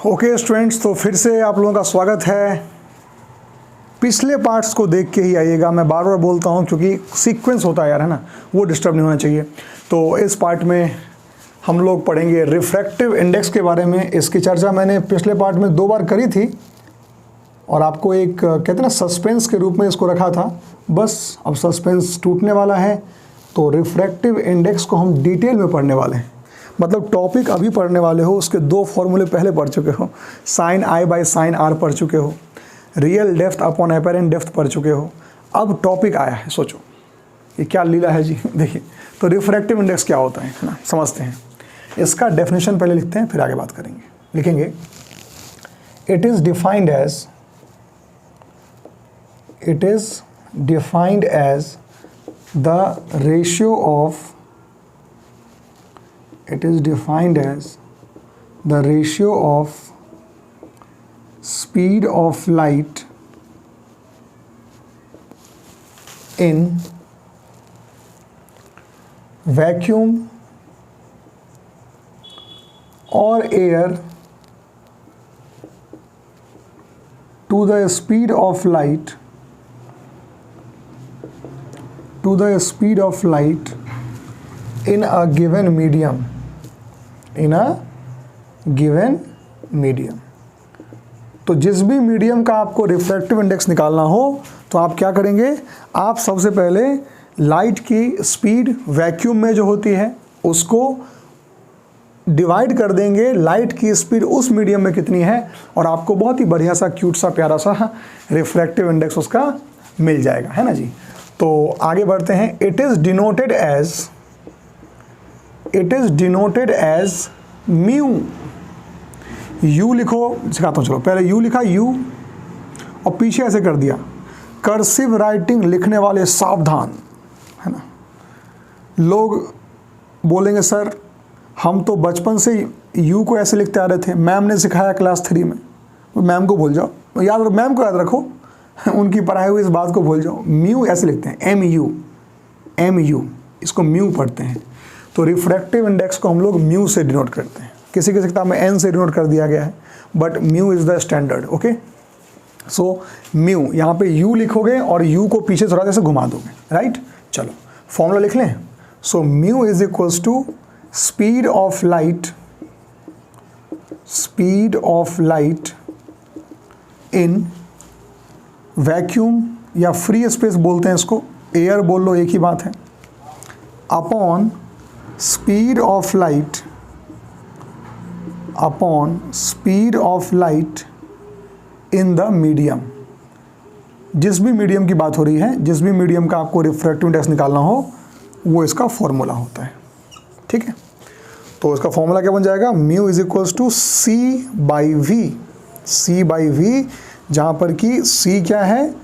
Okay students, तो फिर से आप लोगों का स्वागत है। पिछले पार्ट्स को देख के ही आइएगा, मैं बार बार बोलता हूँ क्योंकि सीक्वेंस होता है यार, है ना, वो डिस्टर्ब नहीं होना चाहिए। तो इस पार्ट में हम लोग पढ़ेंगे रिफ्रैक्टिव इंडेक्स के बारे में। इसकी चर्चा मैंने पिछले पार्ट में 2 बार करी थी और आपको एक कहते हैं ना सस्पेंस के रूप में इसको रखा था। बस अब सस्पेंस टूटने वाला है, तो रिफ्रैक्टिव इंडेक्स को हम डिटेल में पढ़ने वाले हैं। मतलब टॉपिक अभी पढ़ने वाले हो, उसके 2 फॉर्मूले पहले पढ़ चुके हो। Sine I by sine R पढ़ चुके हो, real depth upon apparent depth पढ़ चुके हो। अब टॉपिक आया है, सोचो ये क्या लीला है जी। देखिए, तो रिफ्रैक्टिव इंडेक्स क्या होता है ना, समझते हैं। इसका डेफिनेशन पहले लिखते हैं, फिर आगे बात करेंगे। लिखेंगे, it is defined as the ratio of speed of light in vacuum or air to the speed of light in a given medium। तो जिस भी मीडियम का आपको रिफ्रैक्टिव इंडेक्स निकालना हो तो आप क्या करेंगे, आप सबसे पहले लाइट की स्पीड वैक्यूम में जो होती है उसको डिवाइड कर देंगे लाइट की स्पीड उस मीडियम में कितनी है, और आपको बहुत ही बढ़िया सा क्यूट सा प्यारा सा रिफ्रैक्टिव इंडेक्स उसका मिल जाएगा, है ना जी। तो आगे बढ़ते हैं। It is denoted as mu. यू लिखो, सिखाता हूँ, चलो पहले यू लिखा, यू और पीछे ऐसे कर दिया। कर्सिव राइटिंग लिखने वाले सावधान, है ना। लोग बोलेंगे सर हम तो बचपन से यू को ऐसे लिखते आ रहे थे, मैम ने सिखाया क्लास 3 में। तो मैम को भूल जाओ, मैम को याद रखो, उनकी पढ़ाई हुई इस बात को भूल जाओ। म्यू ऐसे लिखते हैं, एम यू, इसको म्यू पढ़ते हैं। तो रिफ्रैक्टिव इंडेक्स को हम लोग म्यू से डिनोट करते हैं। किसी किसी किताब में एन से डिनोट कर दिया गया है, but mu is the standard. Okay, so mu, यहाँ पे यू लिखोगे और यू को पीछे थोड़ा जैसे घुमा दोगे, राइट। चलो फॉर्मूला लिख लें। So mu is equals to speed of light in vacuum, या फ्री स्पेस बोलते हैं इसको, एयर बोल लो, एक ही बात है, upon speed of light in the medium. जिस भी मीडियम की बात हो रही है, जिस भी मीडियम का आपको रिफ्रैक्टिव इंडेक्स निकालना हो, वो इसका फॉर्मूला होता है, ठीक है। तो इसका फॉर्मूला क्या बन जाएगा, mu is equals to C by V, जहाँ पर कि सी क्या है,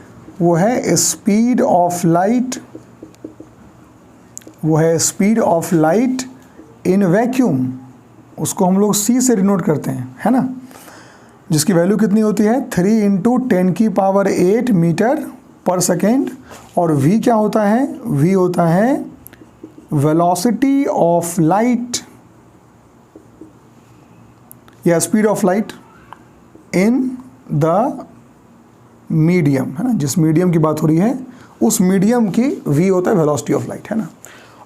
वो है speed of light in vacuum. उसको हम लोग सी से डिनोट करते हैं, है ना, जिसकी वैल्यू कितनी होती है 3 × 10⁸ मीटर पर सेकेंड। और v क्या होता है, v होता है वेलोसिटी ऑफ लाइट या speed of light in the medium, है ना। जिस मीडियम की बात हो रही है उस मीडियम की v होता है वेलोसिटी ऑफ लाइट, है ना।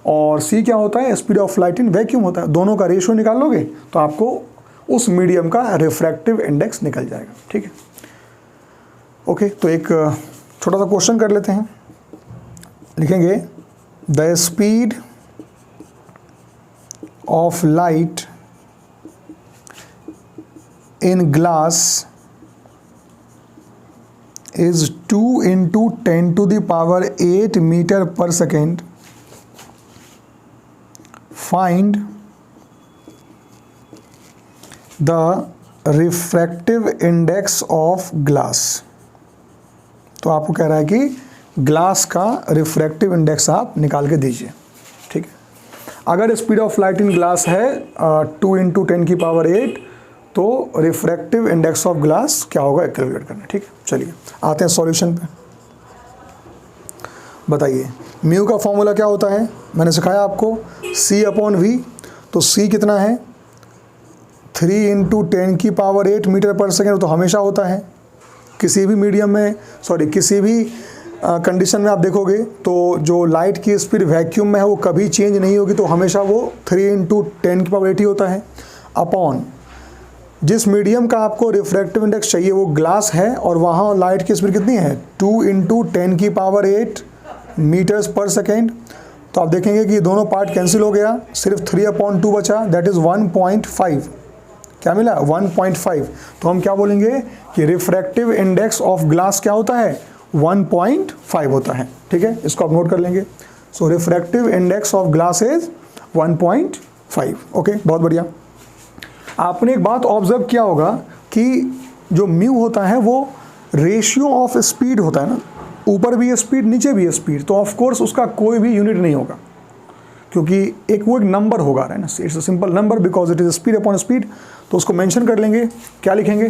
और c क्या होता है, speed of light in vacuum होता है। दोनों का रेशियो निकाल लोगे तो आपको उस मीडियम का रिफ्रैक्टिव इंडेक्स निकल जाएगा, ठीक है। ओके, तो एक छोटा सा क्वेश्चन कर लेते हैं। लिखेंगे, the speed of light in glass is 2 × 10⁸ metre per second. Find the refractive index of glass. तो आपको कह रहा है कि ग्लास का रिफ्रैक्टिव इंडेक्स आप निकाल के दीजिए, ठीक है। अगर speed of light in glass है 2 × 10⁸, तो रिफ्रैक्टिव इंडेक्स ऑफ ग्लास क्या होगा कैलकुलेट करना, ठीक है। चलिए आते हैं सॉल्यूशन पे। बताइए म्यू का फॉर्मूला क्या होता है, मैंने सिखाया आपको, C/V। तो C कितना है 3 × 10⁸ मीटर पर सेकेंड तो हमेशा होता है। किसी भी मीडियम में किसी भी कंडीशन में आप देखोगे तो जो लाइट की स्पीड वैक्यूम में है वो कभी चेंज नहीं होगी, तो हमेशा वो 3 × 10⁸ होता है अपॉन जिस मीडियम का आपको रिफ्रैक्टिव इंडेक्स चाहिए वो ग्लास है और वहाँ लाइट की स्पीड कितनी है 2 × 10⁸ मीटर्स पर सेकेंड। तो आप देखेंगे कि ये दोनों पार्ट कैंसिल हो गया, सिर्फ 3/2 बचा, दैट इज़ 1.5। क्या मिला 1.5। तो हम क्या बोलेंगे कि रिफ्रैक्टिव इंडेक्स ऑफ ग्लास क्या होता है 1.5 होता है। ठीक है, इसको आप नोट कर लेंगे। So refractive index of glass is 1.5। Okay, बहुत बढ़िया। आपने एक बात ऑब्जर्व किया होगा कि जो म्यू होता है वो रेशियो ऑफ स्पीड होता है ना, ऊपर भी है स्पीड नीचे भी है स्पीड, तो ऑफ कोर्स उसका कोई भी यूनिट नहीं होगा क्योंकि वो एक नंबर होगा, है ना, it's a simple number because it is speed upon speed. तो उसको मेंशन कर लेंगे, क्या लिखेंगे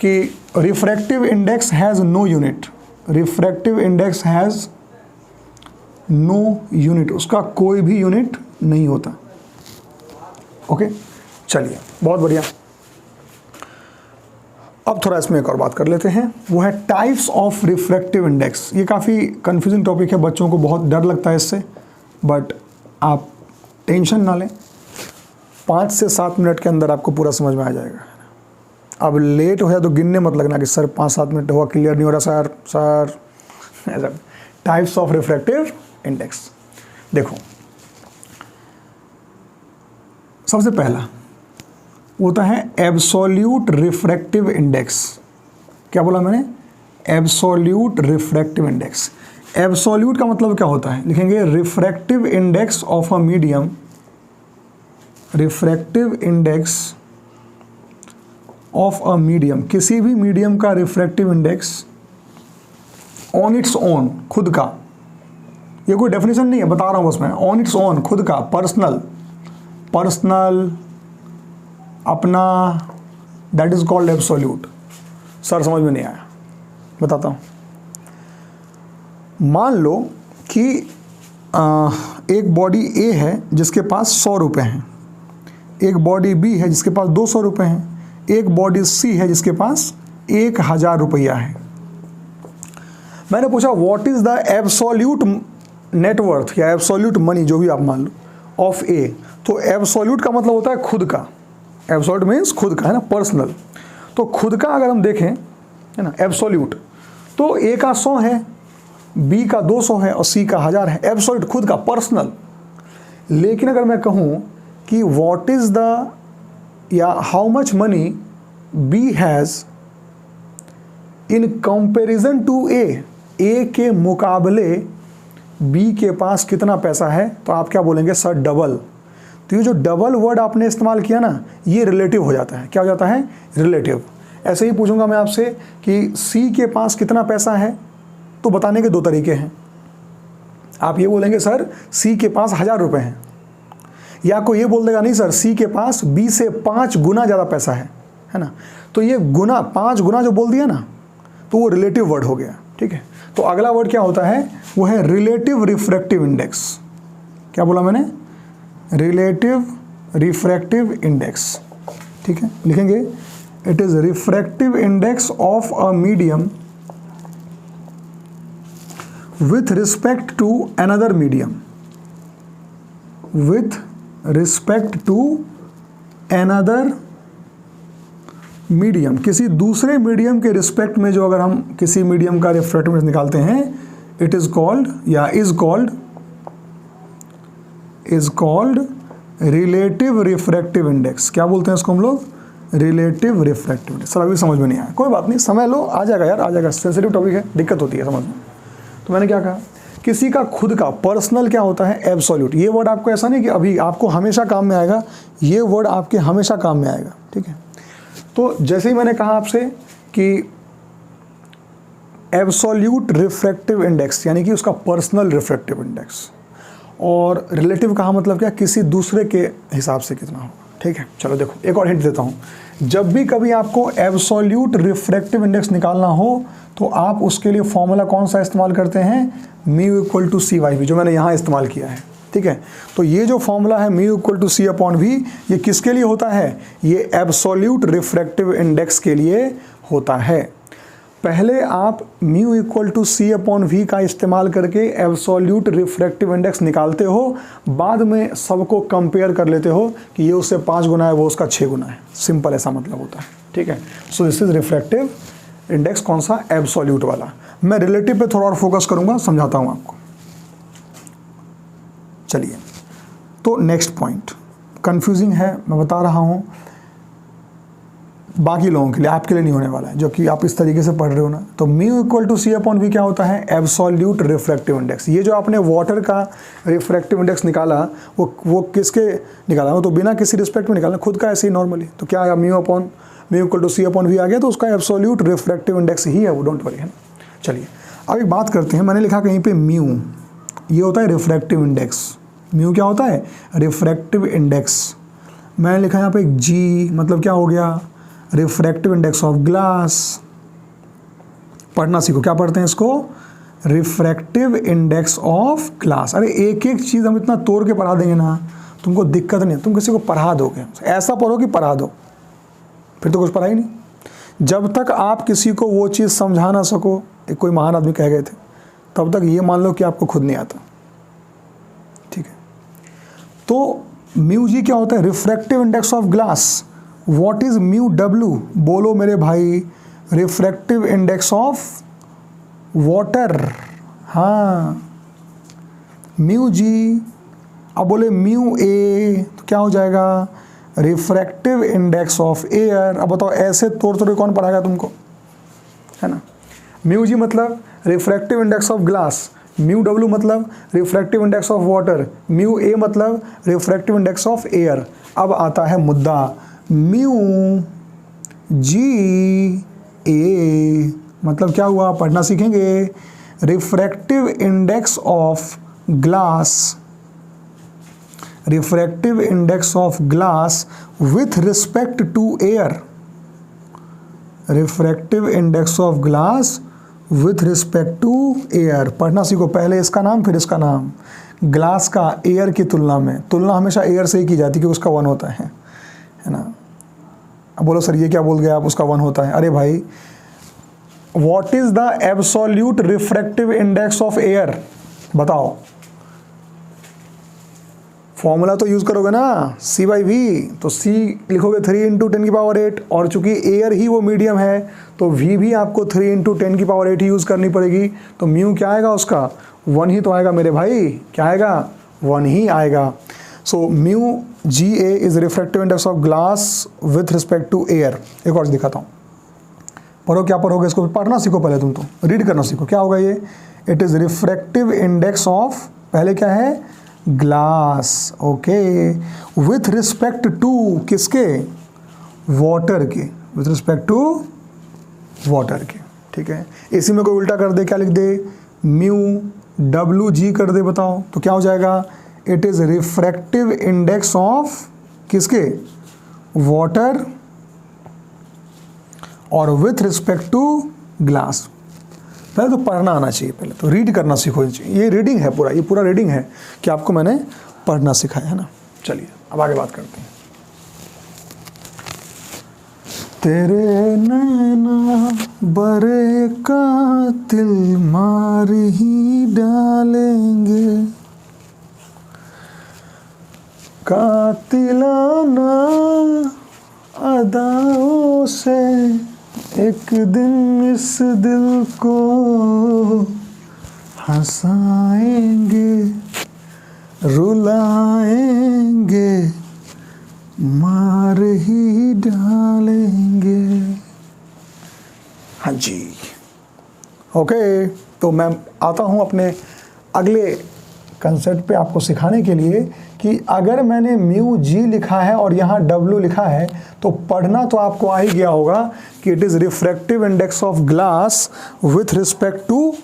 कि refractive index has no unit, refractive index has no unit, उसका कोई भी यूनिट नहीं होता। ओके, चलिए बहुत बढ़िया। अब थोड़ा इसमें एक और बात कर लेते हैं, वो है टाइप्स ऑफ रिफ्रैक्टिव इंडेक्स। ये काफ़ी कंफ्यूजिंग टॉपिक है, बच्चों को बहुत डर लगता है इससे, बट आप टेंशन ना लें, 5 से 7 मिनट के अंदर आपको पूरा समझ में आ जाएगा। अब लेट हो जाए तो गिनने मत लगना कि सर 5-7 मिनट हुआ, क्लियर नहीं हो रहा सर ऐसा। टाइप्स ऑफ रिफ्रैक्टिव इंडेक्स देखो, सबसे पहला होता है एब्सोल्यूट रिफ्रैक्टिव इंडेक्स। क्या बोला मैंने, एब्सोल्यूट रिफ्रैक्टिव इंडेक्स। एब्सोल्यूट का मतलब क्या होता है, लिखेंगे refractive index of a medium, refractive index of a medium, किसी भी मीडियम का refractive index on its own, खुद का, ये कोई डेफिनेशन नहीं है, बता रहा हूं बस मैं, ऑन इट्स ओन, खुद का, पर्सनल अपना, that is called absolute. Sir समझ में नहीं आया, बताता हूं। मान लो कि एक बॉडी ए है जिसके पास 100 रुपये हैं, एक बॉडी बी है जिसके पास 200 रुपये हैं, एक बॉडी सी है जिसके पास 1000 रुपया है। मैंने पूछा what is the absolute net worth या एब्सोल्यूट मनी, जो भी आप मान लो, ऑफ ए। तो एब्सोल्यूट का मतलब होता है खुद का, एब्सोल्यूट मीन्स खुद का, है ना, पर्सनल। तो खुद का अगर हम देखें, है ना, एब्सोल्यूट, तो ए का 100 है, बी का 200 है और सी का 1000 है, एब्सोल्यूट खुद का, पर्सनल। लेकिन अगर मैं कहूँ कि व्हाट इज द या how much money B has in comparison to A के मुकाबले बी के पास कितना पैसा है, तो आप क्या बोलेंगे सर डबल। तो ये जो डबल वर्ड आपने इस्तेमाल किया ना, ये रिलेटिव हो जाता है। क्या हो जाता है, रिलेटिव। ऐसे ही पूछूंगा मैं आपसे कि सी के पास कितना पैसा है, तो बताने के 2 तरीके हैं। आप ये बोलेंगे सर सी के पास 1000 रुपये हैं, या कोई ये बोल देगा नहीं सर सी के पास बी से 5 गुना ज़्यादा पैसा है ना। तो ये गुना, 5 गुना जो बोल दिया ना, तो वो रिलेटिव वर्ड हो गया। ठीक है, तो अगला वर्ड क्या होता है, वो है रिलेटिव रिफ्रैक्टिव इंडेक्स। क्या बोला मैंने, रिलेटिव रिफ्रैक्टिव इंडेक्स। ठीक है, लिखेंगे it is refractive index of a medium with respect to another medium, with respect to another medium, किसी दूसरे मीडियम के रिस्पेक्ट में जो अगर हम किसी मीडियम का रिफ्रैक्टिव इंडेक्स निकालते हैं, इट इज कॉल्ड या is called relative refractive index. क्या बोलते हैं इसको हम लोग, रिलेटिव रिफ्रैक्टिव इंडेक्स। सर अभी समझ में नहीं आया, कोई बात नहीं, समय लो, आ जाएगा यार, आ जाएगा, सेंसिटिव टॉपिक है, दिक्कत होती है समझ में। तो मैंने क्या कहा, किसी का खुद का, पर्सनल क्या होता है, एब्सोल्यूट। ये वर्ड आपको ऐसा नहीं कि अभी आपको हमेशा काम में आएगा, ये वर्ड आपके हमेशा काम में आएगा। ठीक है, तो जैसे ही मैंने कहा आपसे कि एब्सोल्यूट रिफ्रैक्टिव इंडेक्स यानी कि उसका पर्सनल रिफ्रैक्टिव इंडेक्स, और रिलेटिव कहा मतलब क्या, किसी दूसरे के हिसाब से कितना होगा। ठीक है, चलो देखो एक और हिंट देता हूँ, जब भी कभी आपको एब्सोल्यूट रिफ्रैक्टिव इंडेक्स निकालना हो तो आप उसके लिए फॉर्मूला कौन सा इस्तेमाल करते हैं, mu equal to C by V, जो मैंने यहाँ इस्तेमाल किया है। ठीक है। तो ये जो फॉर्मूला है mu equal to C upon V, ये किसके लिए होता है? ये एब्सोल्यूट रिफ्रैक्टिव इंडेक्स के लिए होता है। पहले आप mu equal to C upon V का इस्तेमाल करके एब्सोल्यूट रिफ्रैक्टिव इंडेक्स निकालते हो, बाद में सबको कंपेयर कर लेते हो कि ये उससे 5 गुना है, वो उसका 6 गुना है। सिंपल ऐसा मतलब होता है, ठीक है। So this is refractive index, कौन सा? एब्सोल्यूट वाला। मैं रिलेटिव पे थोड़ा और फोकस करूंगा, समझाता हूं आपको। चलिए, तो नेक्स्ट पॉइंट कंफ्यूजिंग है, मैं बता रहा हूं, बाकी लोगों के लिए, आपके लिए नहीं होने वाला है, जो कि आप इस तरीके से पढ़ रहे हो ना। तो mu equal to C upon V क्या होता है? Absolute refractive index. ये जो आपने वाटर का रिफ्रैक्टिव इंडेक्स निकाला, वो किसके निकाला? वो तो बिना किसी रिस्पेक्ट में निकाला, खुद का ऐसे ही नॉर्मली। तो क्या आया? Mu equal to C upon V आ गया, तो उसका एब्सोल्यूट रिफ्रैक्टिव इंडेक्स ही है वो, डोंट वरी, है ना। चलिए अब एक बात करते हैं। मैंने लिखा कहीं पे म्यू, ये होता है रिफ्रैक्टिव इंडेक्स। म्यू क्या होता है? Refractive index. मैंने लिखा यहाँ पे जी, मतलब क्या हो गया? Refractive index of glass. पढ़ना सीखो, क्या पढ़ते हैं इसको? Refractive index of glass. अरे एक एक चीज़ हम इतना तोड़ के पढ़ा देंगे ना, तुमको दिक्कत नहीं, तुम किसी को पढ़ा दोगे। ऐसा पढ़ो कि पढ़ा दो, फिर तो कुछ पढ़ा ही नहीं। जब तक आप किसी को वो चीज़ समझा ना सको, एक कोई महान आदमी कह गए थे, तब तक ये मान लो कि आपको खुद नहीं आता, ठीक है। तो म्यू जी क्या होता है? Refractive index of glass. What is mu W? बोलो मेरे भाई। Refractive index of water. हाँ, म्यू जी। अब बोले म्यू ए, तो क्या हो जाएगा? Refractive index of air. अब बताओ, ऐसे तोड़ तोड़ कौन पढ़ाएगा तुमको, है ना। म्यू जी मतलब refractive index of glass, mu W मतलब refractive index of water, mu A मतलब रिफ्रैक्टिव इंडेक्स ऑफ एयर। अब आता है मुद्दा, म्यू जी ए मतलब क्या हुआ? पढ़ना सीखेंगे। Refractive index of glass, refractive index of glass with respect to air. Refractive index of glass with respect to air. पढ़ना सीखो, पहले इसका नाम फिर इसका नाम। ग्लास का एयर की तुलना में, तुलना हमेशा एयर से ही की जाती है क्योंकि उसका 1 होता है ना। अब बोलो सर ये क्या बोल गए आप, उसका 1 होता है। अरे भाई, what is the absolute refractive index of air? बताओ, फॉर्मूला तो यूज करोगे ना, C बाई वी। तो C लिखोगे 3 इंटू 10 की पावर 8, और चूंकि एयर ही वो मीडियम है तो V भी आपको 3 इंटू 10 की पावर 8 ही यूज करनी पड़ेगी। तो म्यू क्या आएगा? उसका 1 ही तो आएगा मेरे भाई। क्या आएगा? 1 ही आएगा। So mu G A is refractive index of glass with respect to air. एक और दिखाता हूँ, पढ़ो। क्या पढ़ोगे? इसको पढ़ना सीखो, पहले तुम तो रीड करना सीखो। क्या होगा ये? It is refractive index of, पहले क्या है? Glass. Okay, with respect to किसके? वाटर के, विथ रिस्पेक्ट टू वाटर के, ठीक है। इसी में कोई उल्टा कर दे, क्या लिख दे? म्यू डब्ल्यू जी कर दे, बताओ तो क्या हो जाएगा? It is refractive index of किसके? वाटर और विथ रिस्पेक्ट टू ग्लास। पहले तो पढ़ना आना चाहिए, पहले तो रीड करना सीखो। ये रीडिंग है पूरा, ये पूरा रीडिंग है कि आपको मैंने पढ़ना सिखाया है ना। चलिए अब आगे बात करते हैं। तेरे नैना बरे कातिल मार ही डालेंगे, कातिलाना अदाओं से एक दिन इस दिल को हंसाएंगे, रुलाएंगे, मार ही डालेंगे। हाँ जी, ओके। तो मैं आता हूँ अपने अगले कंसेप्ट पे आपको सिखाने के लिए कि अगर मैंने म्यू जी लिखा है और यहाँ डब्ल्यू लिखा है तो पढ़ना तो आपको आ ही गया होगा कि it is refractive index of glass with respect to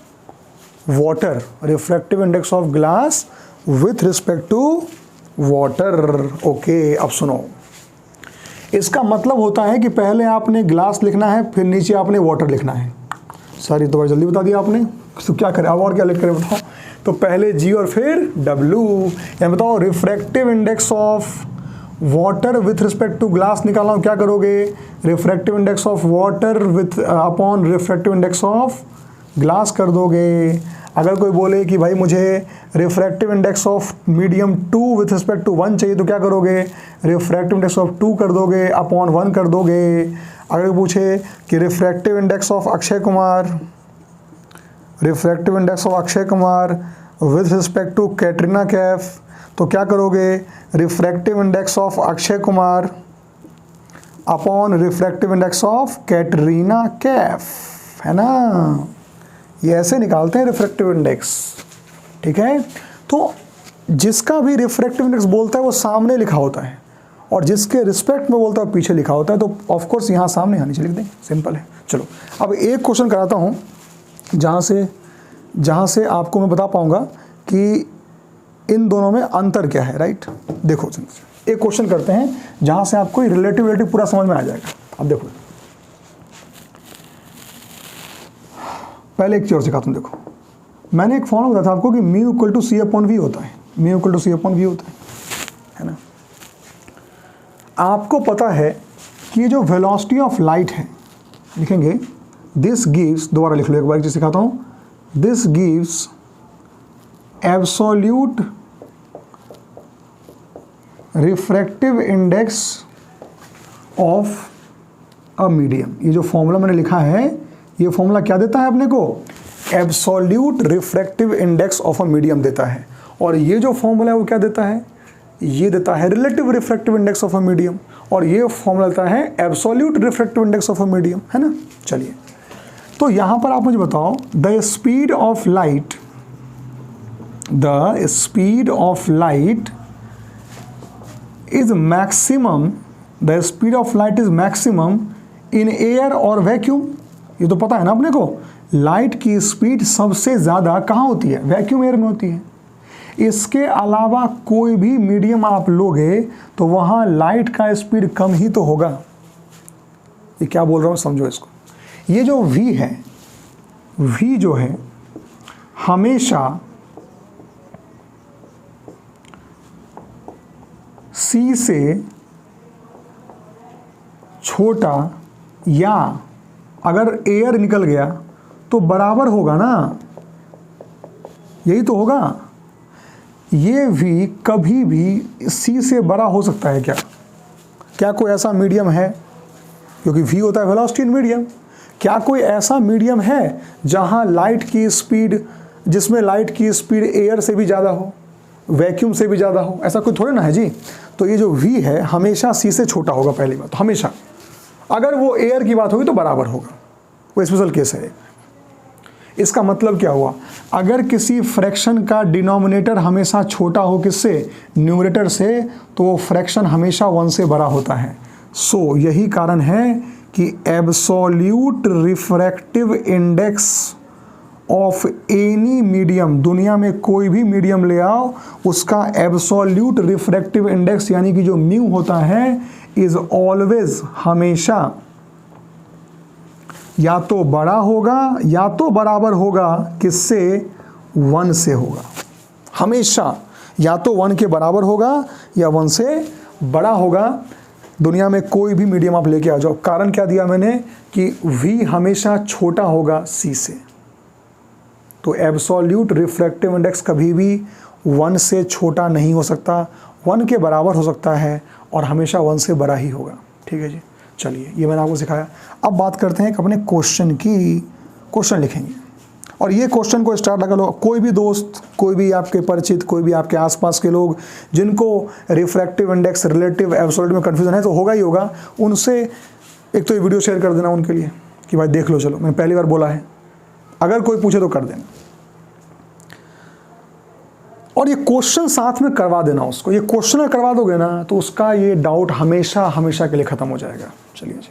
water. Refractive index of glass with respect to water. Okay, अब सुनो, इसका मतलब होता है कि पहले आपने ग्लास लिखना है, फिर नीचे आपने वाटर लिखना है। सर ये तो बड़ा जल्दी बता दिया आपने, तो क्या करें अब और क्या लिख करें बताओ। तो पहले G और फिर W। या बताओ refractive index of water with respect to glass निकालना हो, क्या करोगे? Refractive index of water with upon refractive index of glass कर दोगे। अगर कोई बोले कि भाई मुझे refractive index of medium 2 with respect to 1 चाहिए, तो क्या करोगे? रिफ्रैक्टिव इंडेक्स ऑफ 2 कर दोगे, अपॉन 1 कर दोगे। अगर पूछे कि refractive index of Akshay Kumar with respect to Katrina Kaif, तो क्या करोगे? Refractive index of Akshay Kumar upon refractive index of Katrina Kaif, है ना? ये ऐसे निकालते हैं रिफ्रैक्टिव इंडेक्स, ठीक है? तो जिसका भी रिफ्रैक्टिव इंडेक्स बोलता है वो सामने लिखा होता है, और जिसके रिस्पेक्ट में बोलता है पीछे लिखा होता है। तो ऑफ कोर्स यहाँ सामने आनी चाहिए, लिख दें, सिंपल है। चलो अब एक क्वेश्चन कराता हूँ जहाँ से आपको मैं बता पाऊँगा कि इन दोनों में अंतर क्या है, राइट? देखो एक क्वेश्चन करते हैं जहाँ से आपको रिलेटिविटी पूरा समझ में आ जाएगा। अब देखो, पहले एक चीज़ और सिखाता हूँ। देखो, मैंने एक फॉर्मूला बताया था आपको कि mu equal to C upon V होता है, mu equal to C upon V होता है ना? आपको पता है कि ये जो वेलोसिटी ऑफ लाइट है, लिखेंगे दिस गिव्स, दोबारा लिख लो, एक बार चीज़ सिखाता हूँ, this gives absolute refractive index of a medium. ये जो फॉर्मूला मैंने लिखा है, ये फॉर्मूला क्या देता है अपने को? Absolute refractive index of a medium देता है। और ये जो फॉर्मूला है वो क्या देता है? ये देता है relative refractive index of a medium, और ये फॉर्मूला देता है absolute refractive index of a medium, है ना? चलिए, तो यहाँ पर आप मुझे बताओ, the speed of light is maximum, the speed of light is maximum in air और वैक्यूम। ये तो पता है ना अपने को, लाइट की स्पीड सबसे ज़्यादा कहाँ होती है? वैक्यूम एयर में होती है। इसके अलावा कोई भी मीडियम आप लोगे तो वहाँ लाइट का स्पीड कम ही तो होगा। ये क्या बोल रहा हूँ समझो इसको। ये जो v है, v जो है हमेशा c से छोटा, या अगर एयर निकल गया तो बराबर होगा ना, यही तो होगा। ये v कभी भी c से बड़ा हो सकता है क्या? क्या कोई ऐसा मीडियम है, क्योंकि v होता है वेलोसिटी इन मीडियम, क्या कोई ऐसा मीडियम है जहां लाइट की स्पीड, जिसमें लाइट की स्पीड एयर से भी ज़्यादा हो, वैक्यूम से भी ज़्यादा हो? ऐसा कोई थोड़े ना है जी। तो ये जो v है हमेशा c से छोटा होगा, पहली बात। हमेशा अगर वो एयर की बात होगी तो बराबर होगा, वो स्पेशल केस है। इसका मतलब क्या हुआ? अगर किसी फ्रैक्शन का डिनोमिनेटर हमेशा छोटा हो किससे? न्यूमरेटर से, तो वो फ्रैक्शन हमेशा 1 से बड़ा होता है। सो यही कारण है कि absolute refractive index of any medium, दुनिया में कोई भी मीडियम ले आओ, उसका एब्सोल्यूट रिफ्रैक्टिव इंडेक्स यानी कि जो म्यू होता है, इज ऑलवेज, हमेशा या तो बड़ा होगा या तो बराबर होगा किससे? 1 से होगा। हमेशा या तो 1 के बराबर होगा या 1 से बड़ा होगा। दुनिया में कोई भी मीडियम आप लेके आ जाओ। कारण क्या दिया मैंने कि v हमेशा छोटा होगा c से, तो एब्सोल्यूट रिफ्रैक्टिव इंडेक्स कभी भी 1 से छोटा नहीं हो सकता, 1 के बराबर हो सकता है और हमेशा 1 से बड़ा ही होगा। ठीक है जी, चलिए ये मैंने आपको सिखाया। अब बात करते हैं कि अपने क्वेश्चन की, क्वेश्चन लिखेंगे और ये क्वेश्चन को स्टार्ट लगा लो। कोई भी दोस्त, कोई भी आपके परिचित, कोई भी आपके आसपास के लोग जिनको रिफ्रैक्टिव इंडेक्स, रिलेटिव, एब्सोल्यूट में कन्फ्यूजन है, तो होगा ही होगा, उनसे एक तो ये वीडियो शेयर कर देना उनके लिए कि भाई देख लो। चलो, मैंने पहली बार बोला है, अगर कोई पूछे तो कर देना, और ये क्वेश्चन साथ में करवा देना उसको। ये क्वेश्चन करवा दोगे ना तो उसका ये डाउट हमेशा हमेशा के लिए ख़त्म हो जाएगा। चलिए जी,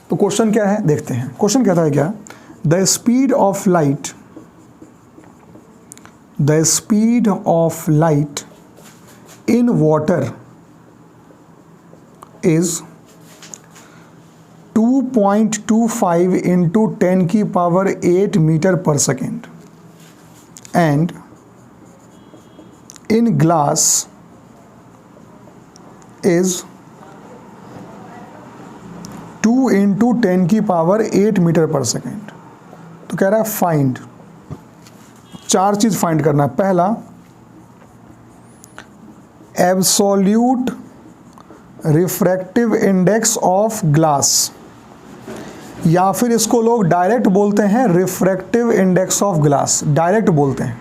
तो क्वेश्चन क्या है देखते हैं। क्वेश्चन कहता है क्या? The speed of light, the speed of light in water is 2.25 into 10 की power 8 metre per second, and in glass is 2 into 10 की पावर 8 मीटर पर सेकेंड। तो कह रहा है फाइंड, 4 चीज फाइंड करना है। पहला, absolute refractive index of glass, या फिर इसको लोग डायरेक्ट बोलते हैं refractive index of glass, direct बोलते हैं,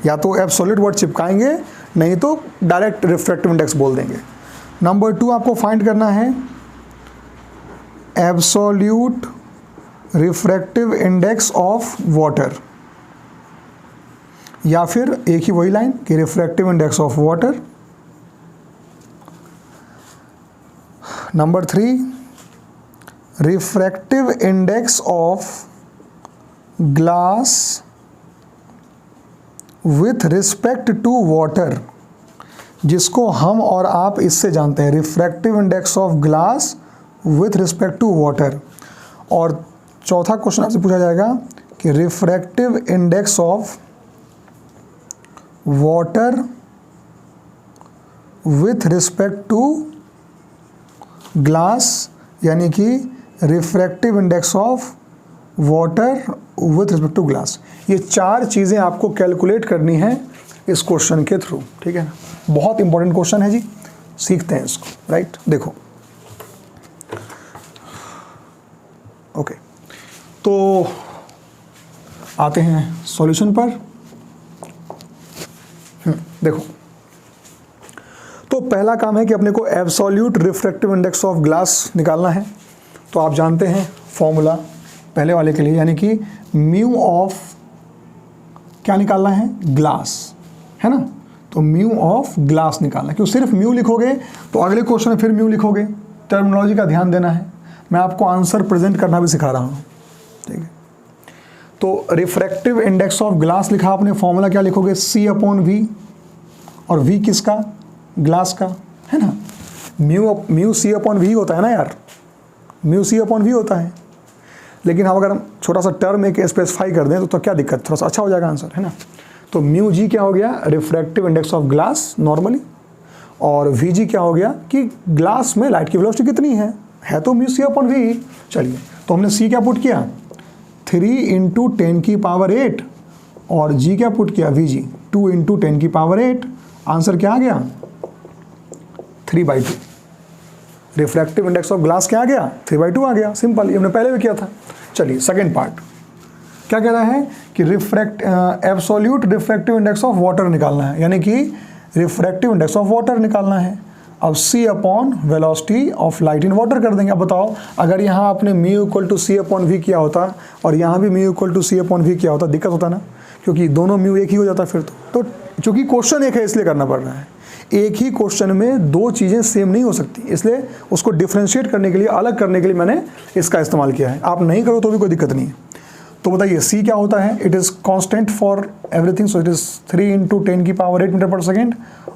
या तो एब्सोल्यूट वर्ड चिपकाएंगे, नहीं तो डायरेक्ट रिफ्रैक्टिव इंडेक्स बोल देंगे। नंबर 2 आपको फाइंड करना है absolute refractive index of water, या फिर एक ही वही लाइन कि refractive index of water. Number 3, refractive index of glass with respect to water, जिसको हम और आप इससे जानते हैं, refractive index of glass with respect to water. और चौथा क्वेश्चन आपसे पूछा जाएगा कि refractive index of water with respect to glass, यानी कि refractive index of water with respect to glass. ये 4 चीज़ें आपको कैलकुलेट करनी है इस क्वेश्चन के थ्रू, ठीक है ना। बहुत इंपॉर्टेंट क्वेश्चन है जी, सीखते हैं इसको, राइट। देखो, ओके, तो आते हैं सॉल्यूशन पर। देखो, तो पहला काम है कि अपने को absolute refractive index of glass निकालना है। तो आप जानते हैं फॉर्मूला पहले वाले के लिए, यानी कि म्यू ऑफ क्या निकालना है, ग्लास, है ना। तो म्यू ऑफ ग्लास निकालना है, क्यों सिर्फ म्यू लिखोगे तो अगले क्वेश्चन में फिर म्यू लिखोगे, टर्मिनोलॉजी का ध्यान देना है। मैं आपको आंसर प्रेजेंट करना भी सिखा रहा हूँ, ठीक है। तो रिफ्रैक्टिव इंडेक्स ऑफ ग्लास लिखा आपने, फॉर्मूला क्या लिखोगे, C/V, और V किसका, ग्लास का, है ना। म्यू C/V होता है ना यार, म्यू C/V होता है। लेकिन हम अगर छोटा सा टर्म एक स्पेसिफाई कर दें तो क्या दिक्कत, थोड़ा सा अच्छा हो जाएगा आंसर, है ना। तो म्यू जी क्या हो गया, refractive index of glass normally, और वी जी क्या हो गया कि ग्लास में लाइट की वेलोसिटी कितनी है तो म्यू C/V। चलिए, तो हमने C क्या पुट किया, 3 इंटू 10 की पावर 8, और जी क्या पुट किया, वी जी 2 इंटू 10 की पावर 8। आंसर क्या आ गया, 3/2। रिफ्रैक्टिव इंडेक्स ऑफ ग्लास क्या आ गया, 3/2 आ गया, सिंपल, ये हमने पहले भी किया था। चलिए सेकंड पार्ट क्या कह रहा है कि absolute refractive index of water निकालना है, यानी कि रिफ्रैक्टिव इंडेक्स ऑफ वाटर निकालना है। अब C/ velocity of light in water कर देंगे। अब बताओ, अगर यहाँ आपने म्यू इक्वल टू C/V किया होता और यहाँ भी म्यू इक्वल टू C/V किया होता, दिक्कत होता ना, क्योंकि दोनों म्यू एक ही हो जाता फिर तो चूंकि क्वेश्चन एक है इसलिए करना पड़ रहा है। एक ही क्वेश्चन में 2 चीज़ें सेम नहीं हो सकती, इसलिए उसको डिफ्रेंशिएट करने के लिए, अलग करने के लिए मैंने इसका इस्तेमाल किया है। आप नहीं करो तो भी कोई दिक्कत नहीं है। तो बताइए C क्या होता है, it is constant for everything, so it is 3 into 10 की पावर 8 मीटर पर सेकेंड,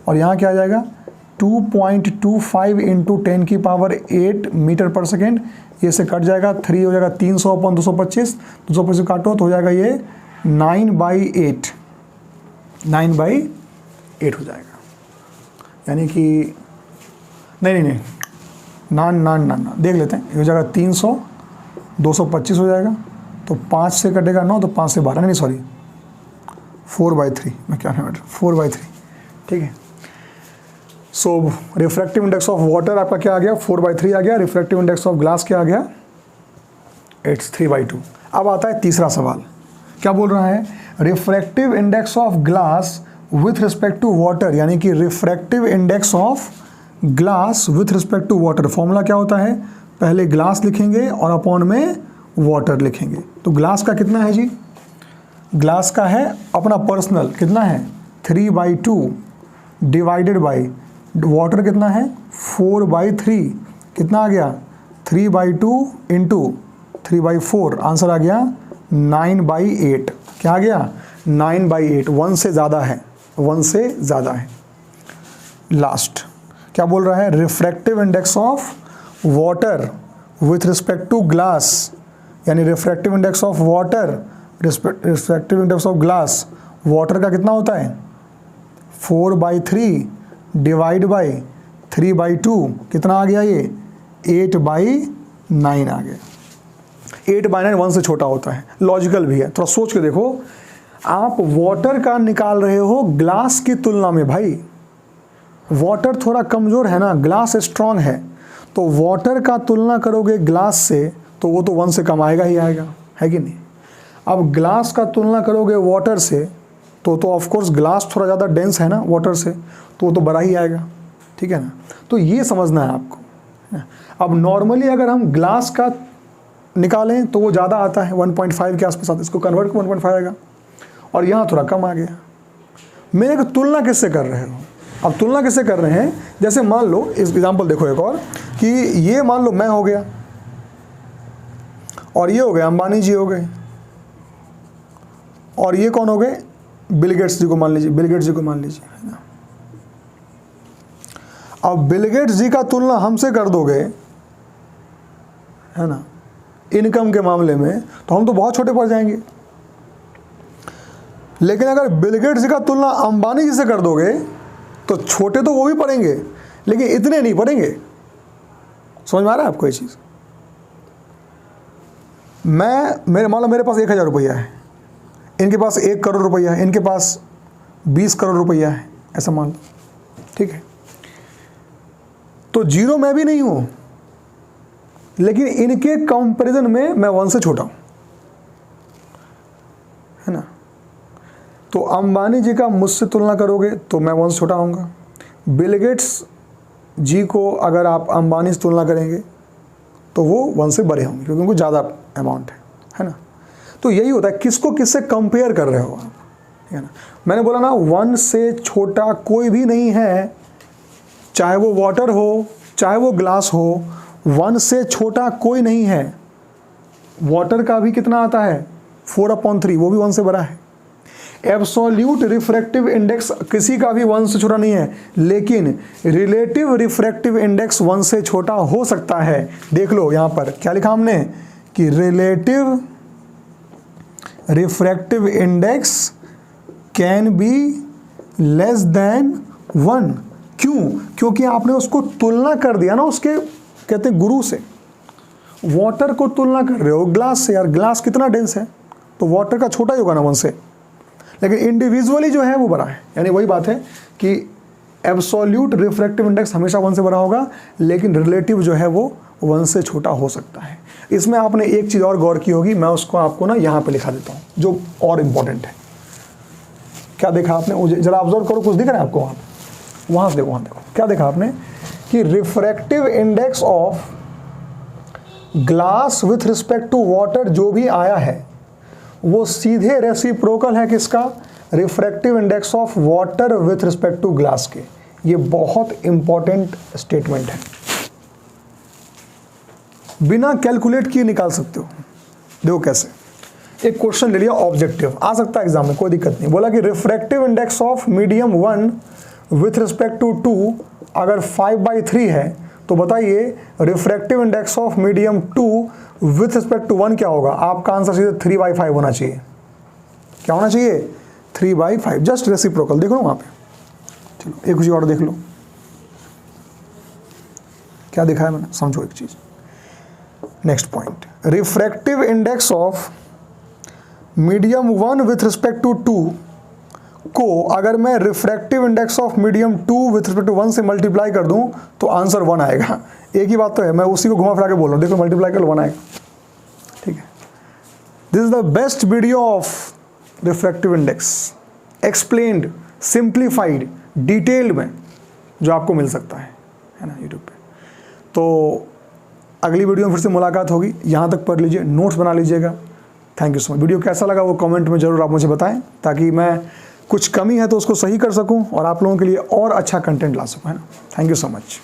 और यहाँ क्या आ जाएगा 2.25 इंटू 10 की पावर 8 मीटर पर सेकेंड। ये से कट जाएगा, 3 हो जाएगा 300/225, 225 काटो तो हो जाएगा ये 9/8, 9/8 हो जाएगा। यानी कि नहीं ना देख लेते हैं, ये हो जाएगा 300, 225 हो जाएगा, तो 5 से कटेगा 9, तो 5 से 12, नहीं सॉरी 4/3, मैं क्या है 4/3, ठीक है। सो रिफ्रैक्टिव इंडेक्स ऑफ वाटर आपका क्या आ गया, 4/3 आ गया। रिफ्रैक्टिव इंडेक्स ऑफ ग्लास क्या आ गया, इट्स 3/2। अब आता है तीसरा सवाल, क्या बोल रहा है, refractive index of glass with respect to water, यानी कि refractive index of glass with respect to water. Formula क्या होता है, पहले ग्लास लिखेंगे और अपॉन में वाटर लिखेंगे। तो ग्लास का कितना है जी, ग्लास का है अपना पर्सनल, कितना है 3/2 डिवाइडेड बाई वाटर कितना है 4/3, कितना आ गया 3/2 इंटू 3/4, आंसर आ गया 9/8। क्या आ गया 9/8, 1 से ज़्यादा है, 1 से ज़्यादा है। लास्ट क्या बोल रहा है, refractive index of water with respect to glass, यानी refractive index of water refractive index of glass, water का कितना होता है 4/3 डिवाइड बाई 3/2 कितना आ गया ये 8/9 आ गया। 8/9 1 से छोटा होता है, लॉजिकल भी है, थोड़ा सोच के देखो। आप वाटर का निकाल रहे हो ग्लास की तुलना में, भाई वाटर थोड़ा कमज़ोर है ना, ग्लास स्ट्रांग है, तो वाटर का तुलना करोगे ग्लास से तो वो तो 1 से कम आएगा ही आएगा, है कि नहीं। अब ग्लास का तुलना करोगे वाटर से तो ऑफ कोर्स ग्लास थोड़ा ज़्यादा डेंस है ना वाटर से, तो वो तो बड़ा ही आएगा, ठीक है ना। तो ये समझना है आपको। अब नॉर्मली अगर हम ग्लास का निकालें तो वो ज़्यादा आता है, 1.5 के आसपास आता है, इसको कन्वर्ट 1.5 आएगा, और यहाँ थोड़ा कम आ गया। मैं एक तुलना किससे कर रहे हो, अब तुलना किससे कर रहे हैं, जैसे मान लो इस एग्जाम्पल देखो एक और, कि ये मान लो मैं हो गया और ये हो गए अंबानी जी हो गए, और ये कौन हो गए, बिल गेट्स जी को मान लीजिए, बिल गेट्स जी को मान लीजिए, है ना। अब बिल गेट्स जी का तुलना हमसे कर दोगे, है ना, इनकम के मामले में, तो हम तो बहुत छोटे पड़ जाएंगे। लेकिन अगर बिल गेट्स जी का तुलना अंबानी जी से कर दोगे तो छोटे तो वो भी पड़ेंगे, लेकिन इतने नहीं पड़ेंगे। समझ में आ रहा है आपको ये चीज़। मेरे मान लो मेरे पास 1000 रुपया है, इनके पास 1 करोड़ रुपया है, इनके पास 20 करोड़ रुपया है, ऐसा मान लो, ठीक है। तो जीरो मैं भी नहीं हूं, लेकिन इनके कंपैरिजन में मैं 1 से छोटा हूं, है ना। तो अंबानी जी का मुझसे तुलना करोगे तो मैं 1 से छोटा होऊंगा। बिल गेट्स जी को अगर आप अंबानी से तुलना करेंगे तो वो 1 से बड़े होंगे, क्योंकि उनको ज़्यादा अमाउंट है ना। तो यही होता है, किसको किससे कंपेयर कर रहे हो आप, है ना। मैंने बोला ना 1 से छोटा कोई भी नहीं है, चाहे वो वाटर हो चाहे वो ग्लास हो, 1 से छोटा कोई नहीं है। वाटर का भी कितना आता है 4/3, वो भी 1 से बड़ा है। एब्सोल्यूट रिफ्रैक्टिव इंडेक्स किसी का भी 1 से छोटा नहीं है, लेकिन रिलेटिव रिफ्रैक्टिव इंडेक्स 1 से छोटा हो सकता है। देख लो यहाँ पर क्या लिखा हमने कि relative refractive index can be less than 1। क्यों? क्योंकि आपने उसको तुलना कर दिया ना उसके, कहते हैं गुरु से। वाटर को तुलना कर रहे हो ग्लास से, यार ग्लास कितना डेंस है, तो वाटर का छोटा ही होगा ना 1 से, लेकिन इंडिविजुअली जो है वो बड़ा है। यानी वही बात है कि एब्सोल्यूट रिफ्रैक्टिव इंडेक्स हमेशा 1 से बड़ा होगा, लेकिन रिलेटिव जो है वो 1 से छोटा हो सकता है। इसमें आपने एक चीज़ और गौर की होगी, मैं उसको आपको ना यहाँ पे लिखा देता हूँ जो और इम्पोर्टेंट है। क्या देखा आपने, जरा ऑब्जर्व करो, कुछ दिख रहा है आपको वहाँ से देखो, वहाँ देखो क्या देखा आपने कि refractive index of glass with respect to water जो भी आया है वो सीधे रेसिप्रोकल है किसका, refractive index of water with respect to glass के। ये बहुत इंपॉर्टेंट स्टेटमेंट है, बिना कैलकुलेट किए निकाल सकते हो। देखो कैसे, एक क्वेश्चन ले लिया ऑब्जेक्टिव, आ सकता है एग्जाम में, कोई दिक्कत नहीं। बोला कि refractive index of medium 1 with respect to 2 अगर 5/3 है तो बताइए refractive index of medium 2 with respect to 1 क्या होगा। आपका आंसर सीधे 3/5 होना चाहिए। क्या होना चाहिए, 3/5, जस्ट रेसिप्रोकल। देखो ना वहाँ पे, चलो एक चीज और देख लो, क्या देखा है मैंने, समझो एक चीज। Next point, refractive index of medium 1 with respect to 2 को अगर मैं refractive index of medium 2 with respect to 1 से मल्टीप्लाई कर दूं तो आंसर 1 आएगा। एक ही बात तो है, मैं उसी को घुमा फिरा के बोल रहा हूँ। देखो मल्टीप्लाई कर 1 आएगा, ठीक है। This is the best video of refractive index, explained, simplified, detailed में, जो आपको मिल सकता है ना यूट्यूब पे। तो अगली वीडियो में फिर से मुलाकात होगी, यहाँ तक पढ़ लीजिए, नोट्स बना लीजिएगा। Thank you so much. Video कैसा लगा वो कमेंट में जरूर आप मुझे बताएं, ताकि मैं कुछ कमी है तो उसको सही कर सकूं और आप लोगों के लिए और अच्छा कंटेंट ला सकूं, है ना। Thank you so much.